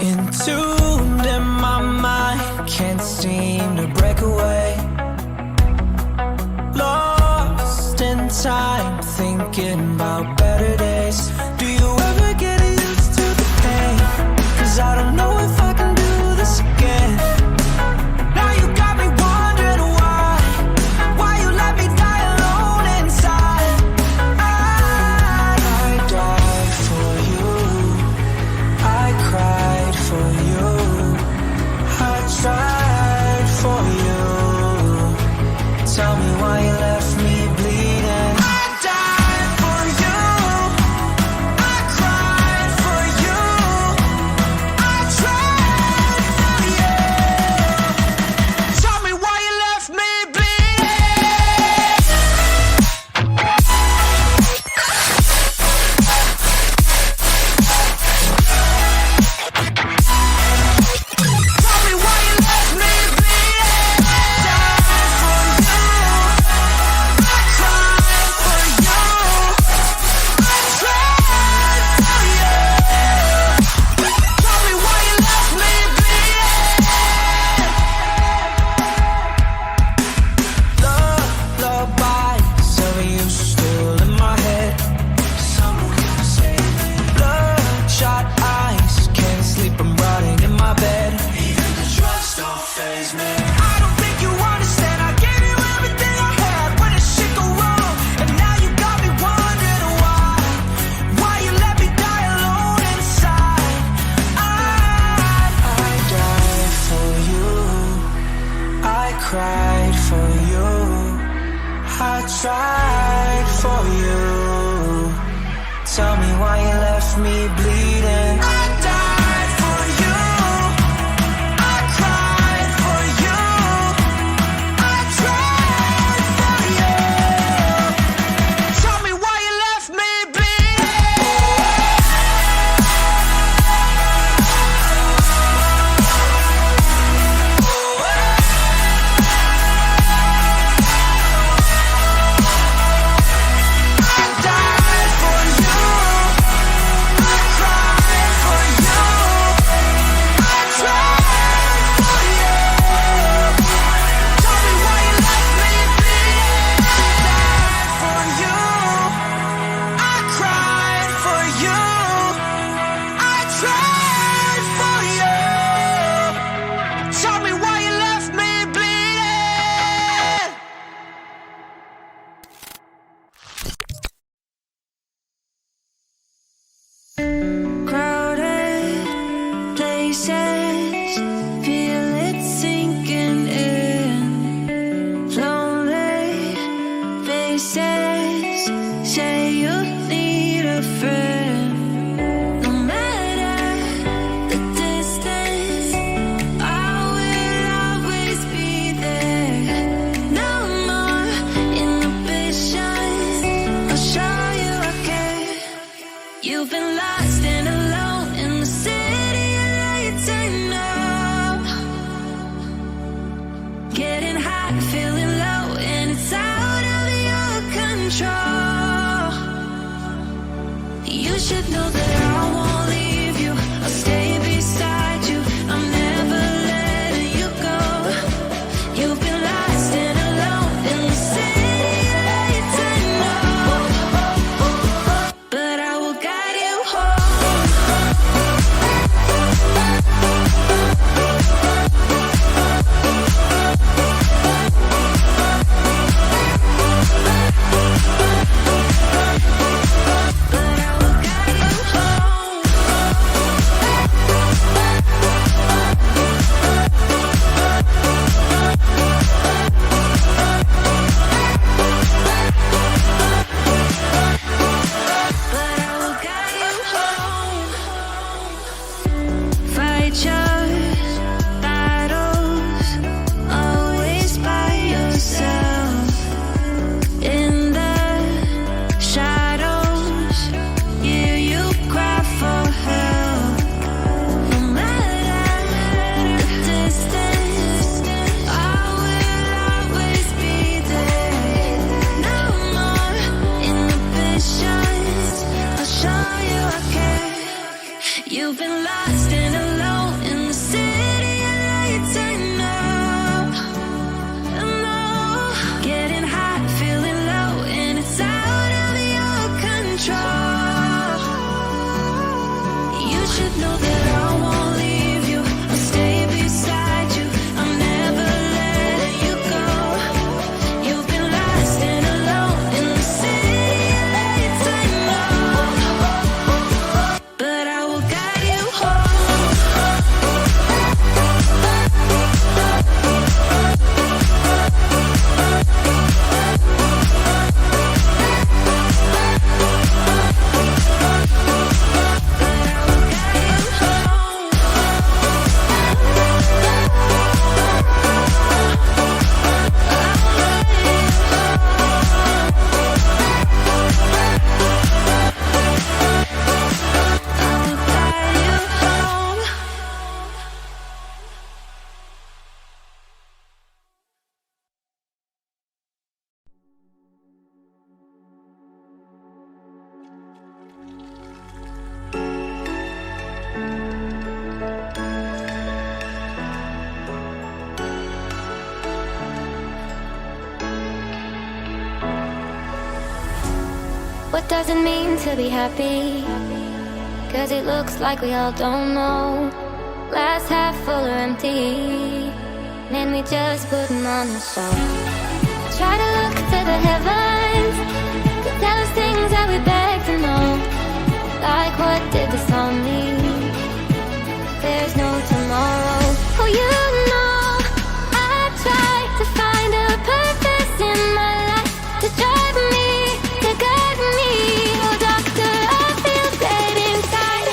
Entombed in my mind, can't seem to break away. Lost in time, thinking about better days. Do you ever get used to the pain? 'Cause I don't know if I can do this again. Now you got me wondering why you let me die alone inside. I died for you, I cried for you, I tried for you. Tell me why you left me bleeding. I died for you, I cried for you, I tried for you. Tell me why you left me bleeding. Tell me why you left me bleeding. I died for you, I cried for you, I tried for you. Tell me why you left me bleeding. Lullabies of you still in my head. Someone save me. Bloodshot eyes, can't sleep, I'm rotting in my bed. Even the drugs don't faze me. I don't think you understand. I gave you everything I had when the shit go wrong, and now you got me wondering why you let me die alone inside. I died for you, I cried for you, I tried for you. Tell me why you left me bleeding. I died for you, I cried for you, I tried for you. Tell me why you left me bleeding. I died for you, I cried for you, I tried for you. Tell me why you left me bleeding. I died for you, I cried for you, I tried for you. Tell me why you left me bleeding. Crowded places, feel it sinking in. Lonely faces, say you need a friend. No matter the distance, I will always be there. No more inhibitions, I'll show you I care. You've been lost and alone in the city of lights I know. Getting high, feeling low, and it's out of your control. You should know that I won't leave you, I'll stay beside you, I'm never letting you go. You've been lost and alone in the city of lights I know. But I will guide you home. But I will guide you home. You've been lost and alone in the city of lights. I know, getting hot, feeling low, and it's out of your control. You should know that I won't leave you. I'll stay beside you. I'll never let you go. You've been lost and alone in the city of lights. I know, but I will guide you home. What does it mean to be happy? 'Cause it looks like we all don't know. Glass half full or empty, then we just putting on a show. Try to look to the heavens to tell us things that we beg to know. Like, what did this all mean? There's no tomorrow. Oh, you know, I try to find a purpose in my life to drive me, to guide me. Oh, doctor, I feel dead inside.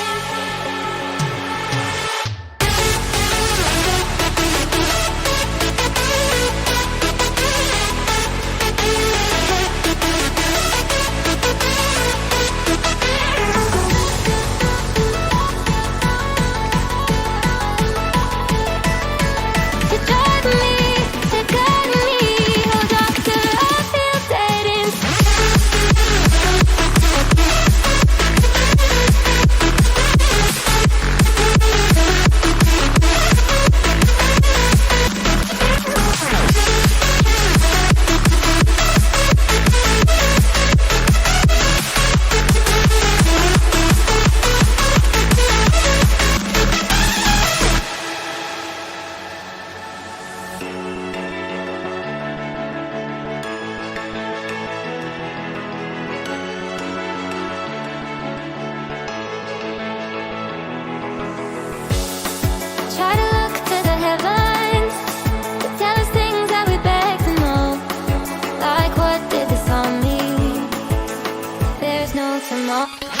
To drive me, to guide me. Oh, doctor, I feel dead inside. Try to look to the heavens to tell us things that we beg to know. Like, what did this all mean? There's no tomorrow.